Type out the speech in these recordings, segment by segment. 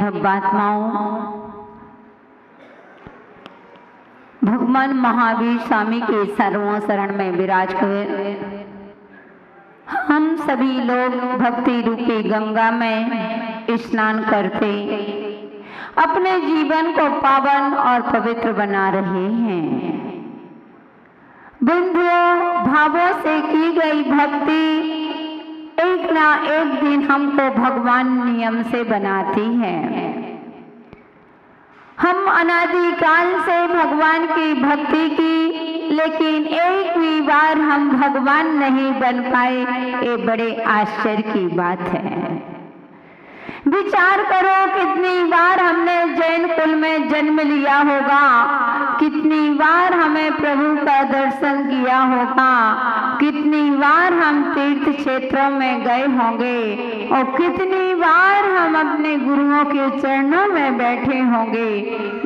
भव्यात्माओं, भगवान महावीर स्वामी के सर्वों शरण में विराज हुए हम सभी लोग भक्ति रूपी गंगा में स्नान करते अपने जीवन को पावन और पवित्र बना रहे हैं। बंधुओं, भावों से की गई भक्ति एक ना एक दिन हमको भगवान नियम से बनाती है। हम अनादिकाल से भगवान की भक्ति की, लेकिन एक भी बार हम भगवान नहीं बन पाए। ये बड़े आश्चर्य की बात है। विचार करो, कितनी बार हमने जैन कुल में जन्म लिया होगा, कितनी बार हमें प्रभु का दर्शन किया होगा, कितनी बार हम तीर्थ क्षेत्रों में गए होंगे और कितनी बार हम अपने गुरुओं के चरणों में बैठे होंगे,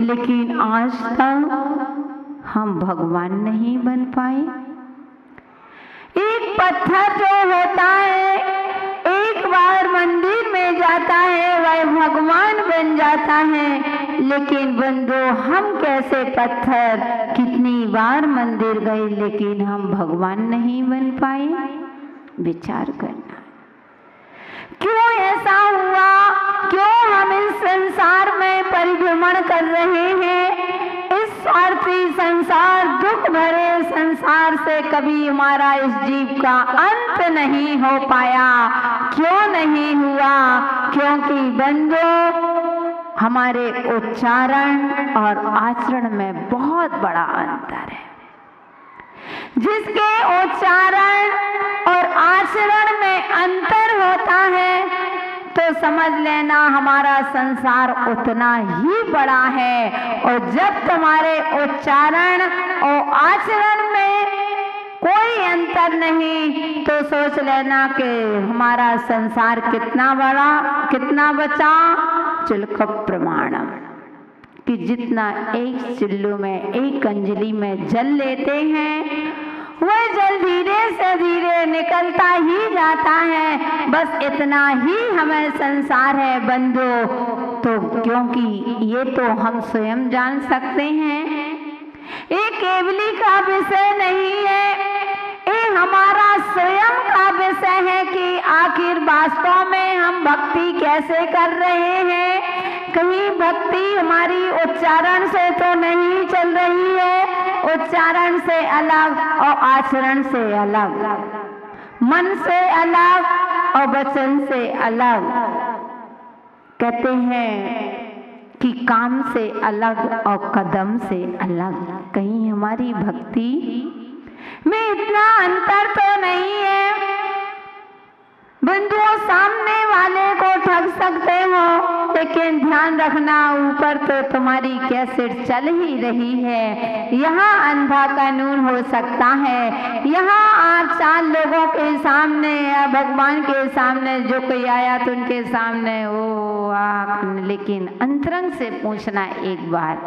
लेकिन आज तक हम भगवान नहीं बन पाए। एक पत्थर जो होता है, एक बार मंदिर में जाता है, वह भगवान बन जाता है। लेकिन बंधु, हम कैसे पत्थर कितनी बार मंदिर गए, लेकिन हम भगवान नहीं बन पाए। विचार करना, क्यों ऐसा हुआ? क्यों हम इस संसार में परिभ्रमण कर रहे हैं? इस स्वार्थी संसार, दुख भरे संसार से कभी हमारा इस जीव का अंत नहीं हो पाया। क्यों नहीं हुआ? क्योंकि बंधु, हमारे उच्चारण और आचरण में बहुत बड़ा अंतर है। जिसके उच्चारण और आचरण में अंतर होता है, तो समझ लेना हमारा संसार उतना ही बड़ा है। और जब तुम्हारे उच्चारण और आचरण में कोई अंतर नहीं, तो सोच लेना कि हमारा संसार कितना बड़ा, कितना बचा। चुल्क प्रमाणम, कि जितना एक चुल्लू में, एक अंजलि में जल लेते हैं, वह जल धीरे से धीरे निकलता ही जाता है। बस इतना ही हमें संसार है बंधु। तो क्योंकि ये तो हम स्वयं जान सकते हैं, ये केवली का विषय नहीं है, ये हमारा स्वयं का विषय है कि आखिर वास्तव में हम भक्ति कैसे कर रहे हैं। कहीं भक्ति हमारी उच्चारण से तो नहीं चल रही है, उच्चारण से अलग और आचरण से अलग, मन से अलग और वचन से अलग। कहते हैं कि काम से अलग और कदम से अलग। कहीं हमारी भक्ति में इतना अंतर तो नहीं है। बंधुओं, सामने वाले को ठग सकते हो, लेकिन ध्यान रखना, ऊपर तो तुम्हारी कैसेट चल ही रही है। यहाँ अंधा कानून हो सकता है। यहाँ आप 4 लोगों के सामने या भगवान के सामने जो कोई आया तो उनके सामने वो लेकिन अंतरंग से पूछना एक बार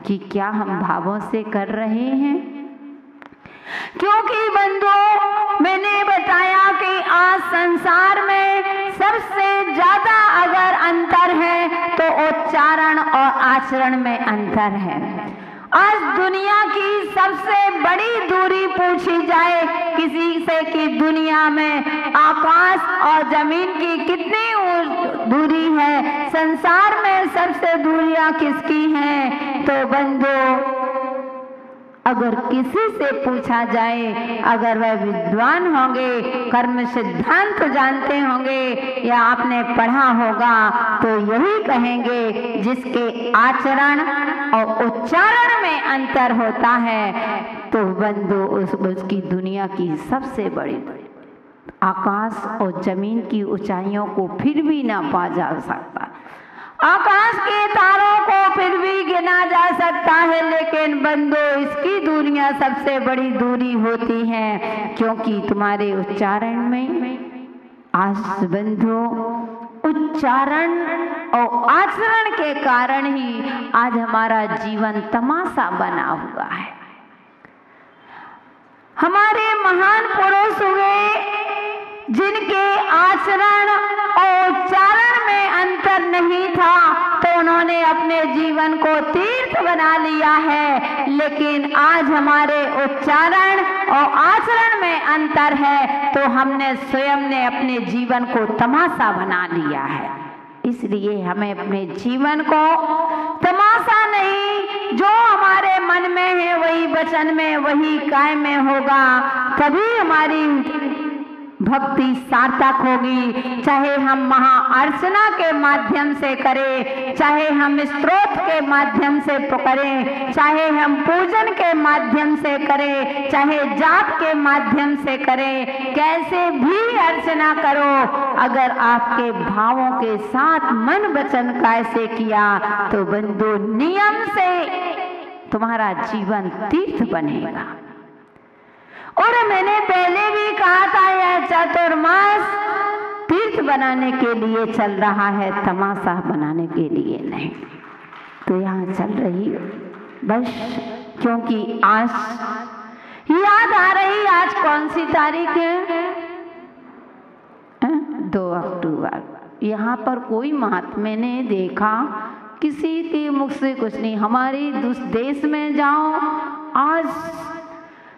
कि क्या हम भावों से कर रहे हैं। क्योंकि बंधुओं, मैंने बताया कि आज संसार में सबसे ज्यादा अगर अंतर है तो उच्चारण और आचरण में अंतर है। आज दुनिया की सबसे बड़ी दूरी पूछी जाए किसी से कि दुनिया में आकाश और जमीन की कितनी दूरी है, संसार में सबसे दूरियां किसकी हैं, तो बंधु अगर किसी से पूछा जाए, अगर वह विद्वान होंगे, कर्म सिद्धांत जानते होंगे या आपने पढ़ा होगा, तो यही कहेंगे जिसके आचरण और उच्चारण में अंतर होता है, तो बंधु उसकी दुनिया की सबसे बड़ी आकाश और जमीन की ऊंचाइयों को फिर भी ना पा जा सकता। आकाश के तारों को फिर भी गिना जा सकता है, लेकिन बंधु इसकी दूरियां सबसे बड़ी दूरी होती हैं। क्योंकि तुम्हारे उच्चारण में, आज बंधु उच्चारण और आचरण के कारण ही आज हमारा जीवन तमाशा बना हुआ है। हमारे महान पुरुष हुए जिनके आचरण और उच्चारण में अंतर नहीं था, तो उन्होंने अपने जीवन को तीर्थ बना लिया है। लेकिन आज हमारे उच्चारण और आचरण में अंतर है, तो हमने स्वयं ने अपने जीवन को तमाशा बना लिया है। इसलिए हमें अपने जीवन को तमाशा नहीं, जो हमारे मन में है वही वचन में, वही काय में होगा, तभी हमारी भक्ति सार्थक होगी। चाहे हम महाअर्चना के माध्यम से करें, चाहे हम स्तोत्र के माध्यम से करें, चाहे हम पूजन के माध्यम से करें, चाहे जाप के माध्यम से करें, कैसे भी अर्चना करो, अगर आपके भावों के साथ मन वचन कैसे किया, तो बंधु नियम से तुम्हारा जीवन तीर्थ बनेगा। और मैंने पहले भी कहा था, यह चातुर्मास तीर्थ बनाने के लिए चल रहा है, तमाशा बनाने के लिए नहीं। तो यहाँ चल रही बस, क्योंकि आज याद आ रही, आज कौन सी तारीख है? 2 अक्टूबर। यहाँ पर कोई महात्मा ने देखा, किसी के मुख से कुछ नहीं। हमारे देश में जाओ, आज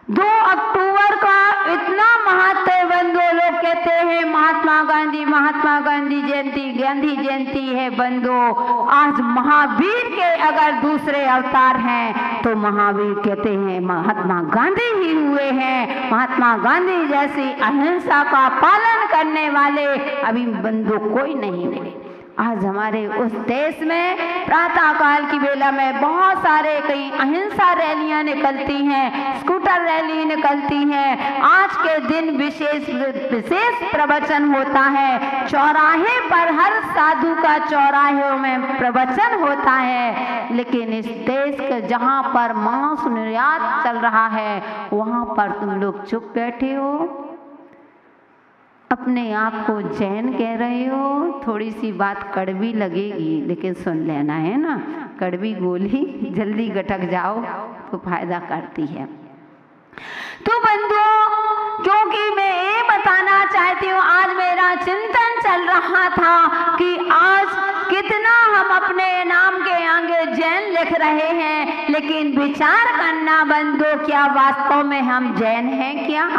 2 अक्टूबर का इतना महत्व है। बंधु लोग कहते हैं महात्मा गांधी जयंती, गांधी जयंती है। बंधु, आज महावीर के अगर दूसरे अवतार हैं, तो महावीर कहते हैं महात्मा गांधी ही हुए हैं। महात्मा गांधी जैसी अहिंसा का पालन करने वाले अभी बंधु कोई नहीं मिले। आज हमारे उस देश में प्रातः काल की बेला में बहुत सारे कई अहिंसा रैलियां निकलती हैं, स्कूटर रैली निकलती हैं। आज के दिन विशेष प्रवचन होता है, चौराहे पर हर साधु का चौराहे में प्रवचन होता है। लेकिन इस देश के जहां पर मांस निर्यात चल रहा है, वहां पर तुम लोग चुप बैठे हो, अपने आप को जैन कह रहे हो। थोड़ी सी बात कड़वी लगेगी, लेकिन सुन लेना है ना, कड़वी गोली जल्दी गटक जाओ तो फायदा करती है। तो बंधुओं, क्योंकि मैं ये बताना चाहती हूँ, आज मेरा चिंतन चल रहा था कि आज कितना हम अपने नाम के आगे जैन लिख रहे हैं, लेकिन विचार करना बंधुओं, क्या वास्तव में हम जैन हैं? क्या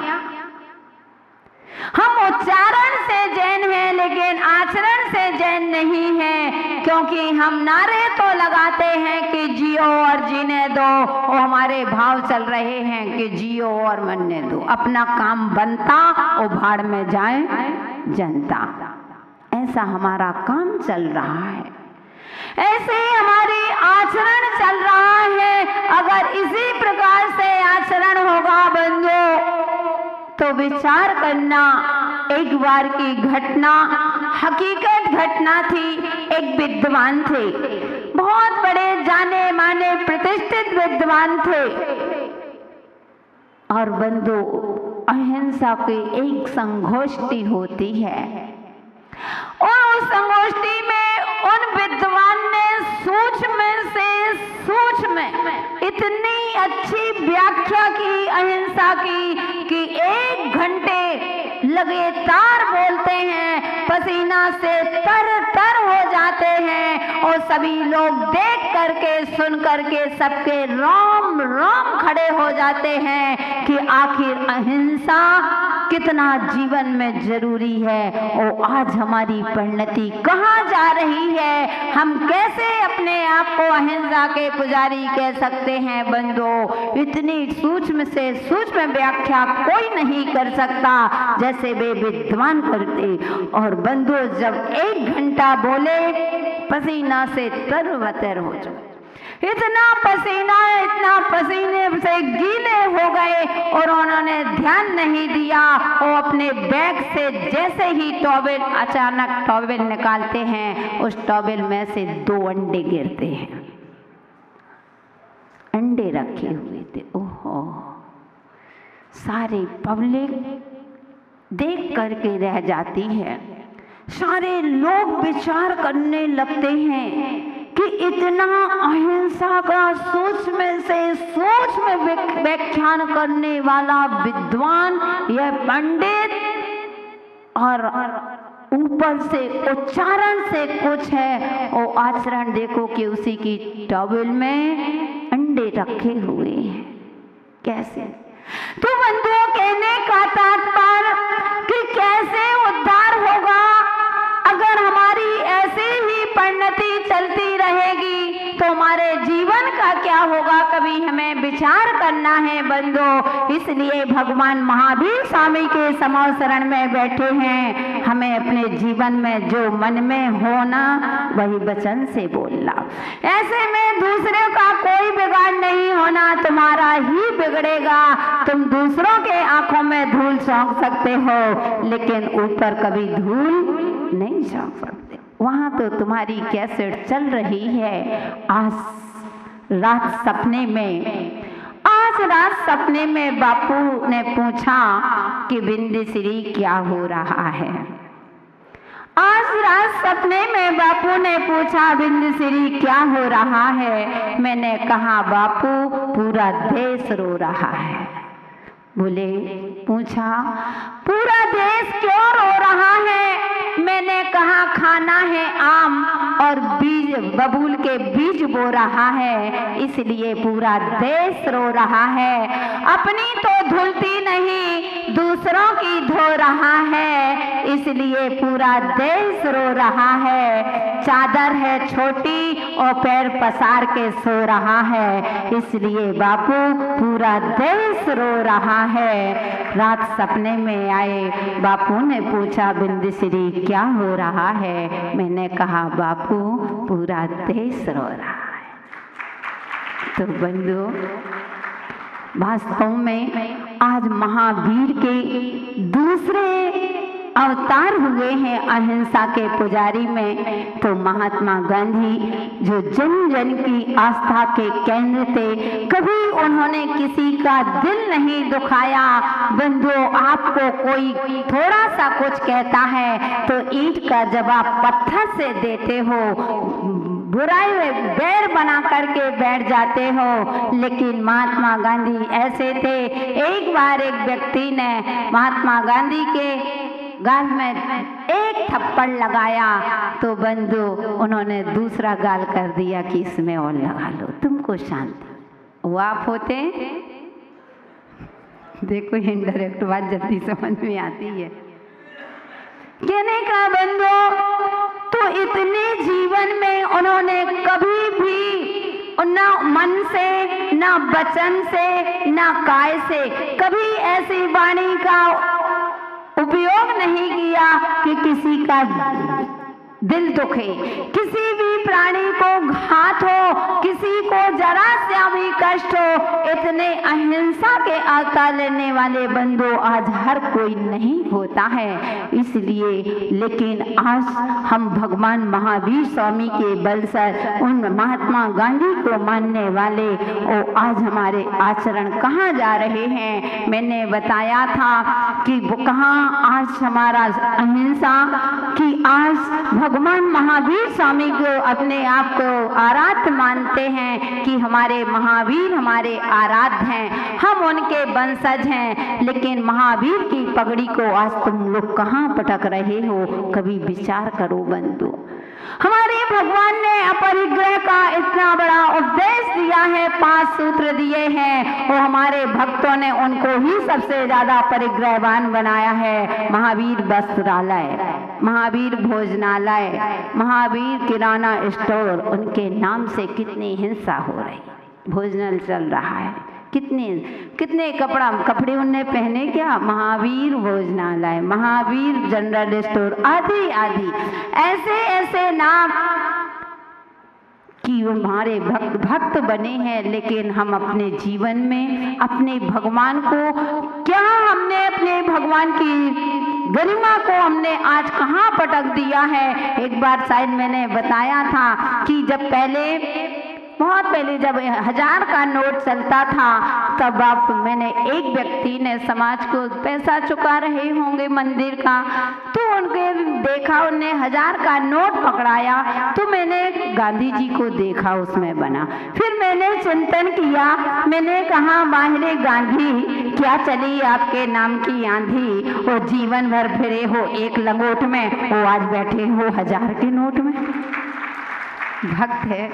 हम उच्चारण से जैन हैं, लेकिन आचरण से जैन नहीं हैं? क्योंकि हम नारे तो लगाते हैं कि जियो और जीने दो, और हमारे भाव चल रहे हैं कि जियो और मरने दो। अपना काम बनता और भाड़ में जाए जनता, ऐसा हमारा काम चल रहा है। ऐसे ही हमारी आचरण चल रहा है। अगर इसी प्रकार से आचरण होगा बंधु, तो विचार करना, एक बार की घटना, हकीकत घटना थी। एक विद्वान थे, बहुत बड़े जाने माने प्रतिष्ठित विद्वान थे, और बंधु अहिंसा की एक संगोष्ठी होती है, और उस संगोष्ठी में उन विद्वान ने सूक्ष्म से सूक्ष्म इतनी अच्छी व्याख्या की अहिंसा की कि 1 घंटे लगातार बोलते हैं, पसीना से तर तर हो जाते हैं, और सभी लोग देख करके सुन करके सबके रोम रोम खड़े हो जाते हैं कि आखिर अहिंसा कितना जीवन में जरूरी है, और आज हमारी परिणति कहाँ जा रही है। हम कैसे अपने आप को अहिंसा के पुजारी कह सकते हैं बंधुओं? इतनी सूक्ष्म से सूक्ष्म व्याख्या कोई नहीं कर सकता जैसे वे विद्वान करते। और बंधुओं, जब 1 घंटा बोले, पसीना से तरबतर हो जाए, इतना पसीने से गीले हो गए, और उन्होंने ध्यान नहीं दिया। और अपने बैग से जैसे ही टॉवेल, अचानक टॉवेल निकालते हैं, उस टॉवेल में से 2 अंडे गिरते हैं। अंडे रखे हुए थे। ओहो, सारी पब्लिक देख करके रह जाती है। सारे लोग विचार करने लगते हैं कि इतना अहिंसा का सूक्ष्म से सूक्ष्म व्याख्यान करने वाला विद्वान, यह पंडित, और ऊपर से उच्चारण से कुछ है और आचरण देखो कि उसी की टॉवेल में अंडे रखे हुए हैं। कैसे? तो बंधुओं, कहने का तात्पर्य कि कैसे उद्धार होगा अगर हमारी ऐसे ही परिणति चलती रहेगी तो हमारे जीवन का क्या होगा, कभी हमें विचार करना है बंधुओं। इसलिए भगवान महावीर स्वामी के समूह शरण में बैठे हैं, हमें अपने जीवन में जो मन में होना वही वचन से बोलना। ऐसे में दूसरे का कोई बिगाड़ नहीं होना, तुम्हारा ही बिगड़ेगा। तुम दूसरों के आंखों में धूल झोंक सकते हो लेकिन ऊपर कभी धूल नहीं झोंक सकते। वहां तो तुम्हारी कैसेट चल रही है। आज रात सपने में बापू ने पूछा कि बिंदुश्री क्या हो रहा है। आज रात सपने में बापू ने पूछा बिंदुश्री क्या हो रहा है। मैंने कहा बापू पूरा देश रो रहा है। बोले, पूछा पूरा देश क्यों रो रहा है? मैंने कहा खाना है आम और बीज, बबूल के बीज बो रहा है इसलिए पूरा देश रो रहा है। अपनी तो धुलती नहीं दूसरों की धो रहा है इसलिए पूरा देश रो रहा है। चादर है छोटी और पैर पसार के सो रहा है इसलिए बापू पूरा देश रो रहा है। रात सपने में आए, बापू ने पूछा बिंदुश्री क्या हो रहा है? मैंने कहा बापू पूरा देश रो रहा है। तो बंधुओं, वास्तव में आज महावीर के दूसरे अवतार हुए हैं अहिंसा के पुजारी में। तो महात्मा गांधी जो जन जन की आस्था के केंद्र थे, कभी उन्होंने किसी का दिल नहीं दुखाया। बंधुओं, आपको कोई थोड़ा सा कुछ कहता है तो ईंट का जवाब पत्थर से देते हो, बुराई में बैर बना करके बैठ जाते हो। लेकिन महात्मा गांधी ऐसे थे। एक बार एक व्यक्ति ने महात्मा गांधी के गाल में एक थप्पड़ लगाया तो बंधु उन्होंने दूसरा गाल कर दिया कि इसमें और लगा लो, तुमको शांति। वो आप होते? देखो इनडायरेक्ट बात जल्दी समझ में आती है। कहने का बंधु, तो इतने जीवन में उन्होंने कभी भी ना मन से, ना वचन से, ना काय से कभी ऐसी वाणी का उपयोग नहीं किया कि किसी का दिल दुखे, किसी भी प्राणी को घात हो, किसी को जरा सा भी कष्ट हो। इतने अहिंसा के अवतार लेने वाले बंधु आज हर कोई नहीं होता है। इसलिए लेकिन आज हम भगवान महावीर स्वामी के बल से उन महात्मा गांधी को मानने वाले और आज हमारे आचरण कहाँ जा रहे हैं। मैंने बताया था कि कहाँ आज हमारा अहिंसा कि आज भगवान महावीर स्वामी को अपने आप को आराध्य मानते हैं कि हमारे महावीर हमारे आराध्य हैं, हम उनके वंशज हैं। लेकिन महावीर की पगड़ी को आज तुम लोग कहाँ पटक रहे हो? कभी विचार करो बंधु। हमारे भगवान ने अपरिग्रह का इतना बड़ा उपदेश दिया है, 5 सूत्र दिए हैं और हमारे भक्तों ने उनको ही सबसे ज्यादा परिग्रहवान बनाया है। महावीर वस्त्रालय, महावीर भोजनालय, महावीर किराना स्टोर, उनके नाम से कितनी हिंसा हो रही, भोजनालय चल रहा है, कितने कपड़े उनने पहने क्या? महावीर भोजनालय, महावीर जनरल स्टोर, आदि आदि ऐसे नाम कि हमारे भक्त बने हैं। लेकिन हम अपने जीवन में अपने भगवान को क्या, हमने अपने भगवान की गरिमा को हमने आज कहाँ पटक दिया है। एक बार शायद मैंने बताया था कि जब बहुत पहले जब 1000 का नोट चलता था तब आप मैंने एक व्यक्ति ने समाज को पैसा चुका रहे होंगे मंदिर का, तो उनके देखा, उनने 1000 का नोट पकड़ाया, तो मैंने गांधी जी को देखा उसमें बना। फिर मैंने चिंतन किया, मैंने कहा माहिरे गांधी, क्या चली आपके नाम की आंधी, वो जीवन भर फिरे हो एक लंगोट में, वो आज बैठे हो 1000 के नोट में। भक्त है,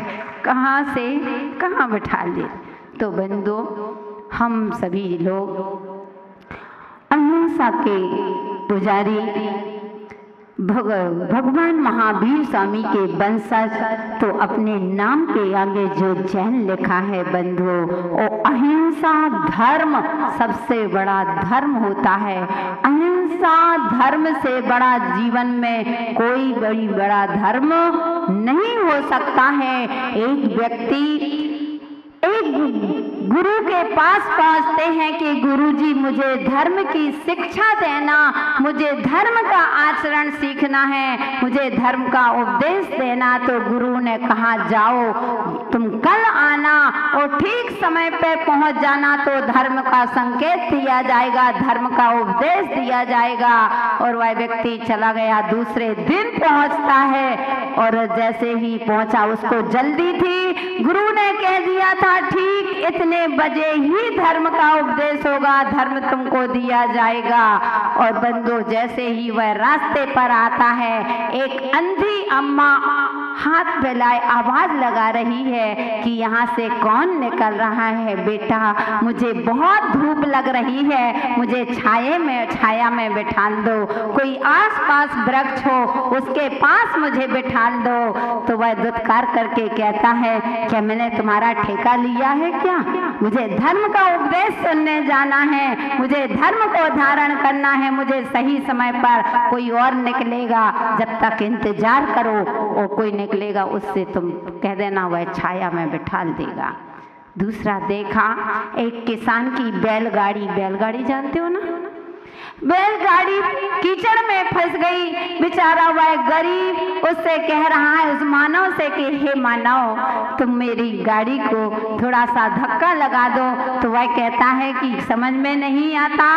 कहाँ से कहाँ बिठा ले। तो बंदो, हम सभी लोग अहिंसा के पुजारी, भगवान महावीर स्वामी के वंशज, तो अपने नाम के आगे जो जैन लिखा है बंधु, वो अहिंसा धर्म सबसे बड़ा धर्म होता है। अहिंसा धर्म से बड़ा जीवन में कोई बड़ा धर्म नहीं हो सकता है। एक व्यक्ति एक गुरु के पास पहुंचते हैं कि गुरुजी मुझे धर्म की शिक्षा देना, मुझे धर्म का आचरण सीखना है, मुझे धर्म का उपदेश देना। तो गुरु ने कहा जाओ तुम कल आना और ठीक समय पे पहुंच जाना, तो धर्म का संकेत दिया जाएगा, धर्म का उपदेश दिया जाएगा। और वह व्यक्ति चला गया, दूसरे दिन पहुंचता है और जैसे ही पहुंचा, उसको जल्दी थी, गुरु ने कह दिया था ठीक इतने बजे ही धर्म का उपदेश होगा, धर्म तुमको दिया जाएगा। और बंदो, जैसे ही वह रास्ते पर आता है, एक अंधी अम्मा हाथ फैलाए आवाज लगा रही है कि यहाँ से कौन निकल रहा है बेटा, मुझे बहुत धूप लग रही है, मुझे छाया में बिठा दो, कोई आसपास वृक्ष हो उसके पास मुझे बिठा दो। तो वह दुत्कार करके कहता है, क्या मैंने तुम्हारा ठेका लिया है क्या? मुझे धर्म का उपदेश सुनने जाना है, मुझे धर्म को धारण करना है, मुझे सही समय पर कोई और निकलेगा, जब तक इंतजार करो, और कोई निकलेगा उससे तुम कह देना वह छाया में बिठा देगा। दूसरा देखा, एक किसान की बैलगाड़ी जानते हो ना, बैलगाड़ी कीचड़ में फंस गई, बेचारा वह गरीब उससे कह रहा है उस मानव से कि हे मानव, तुम मेरी गाड़ी को थोड़ा सा धक्का लगा दो। तो वह कहता है कि समझ में नहीं आता,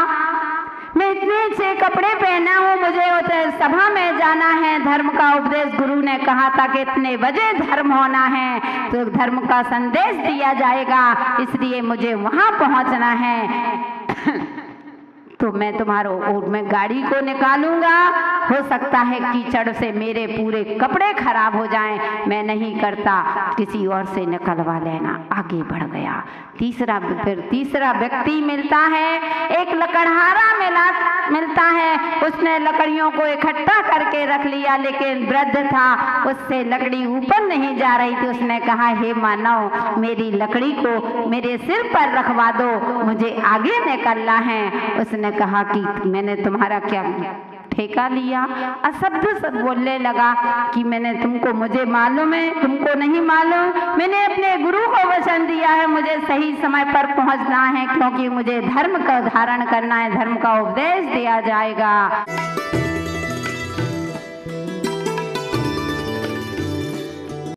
मैं इतने अच्छे कपड़े पहना हूँ, मुझे सभा में जाना है, धर्म का उपदेश गुरु ने कहा था कि इतने बजे धर्म होना है, तो धर्म का संदेश दिया जाएगा, इसलिए मुझे वहाँ पहुँचना है। तो मैं गाड़ी को निकालूंगा, हो सकता है कीचड़ से मेरे पूरे कपड़े खराब हो जाएं, मैं नहीं करता, किसी और से निकलवा लेना। आगे बढ़ गया। फिर तीसरा व्यक्ति मिलता है, एक लकड़हारा मिलता है, उसने लकड़ियों को इकट्ठा करके रख लिया, लेकिन वृद्ध था, उससे लकड़ी ऊपर नहीं जा रही थी। उसने कहा हे मानव, मेरी लकड़ी को मेरे सिर पर रखवा दो, मुझे आगे निकलना है। उसने कहा कि मैंने तुम्हारा क्या ठेका लिया? अशब्द सब बोलने लगा कि मुझे मालूम है, तुमको नहीं मालूम, मैंने अपने गुरु को वचन दिया है, मुझे सही समय पर पहुंचना है, क्योंकि मुझे धर्म का धारण करना है, धर्म का उपदेश दिया जाएगा।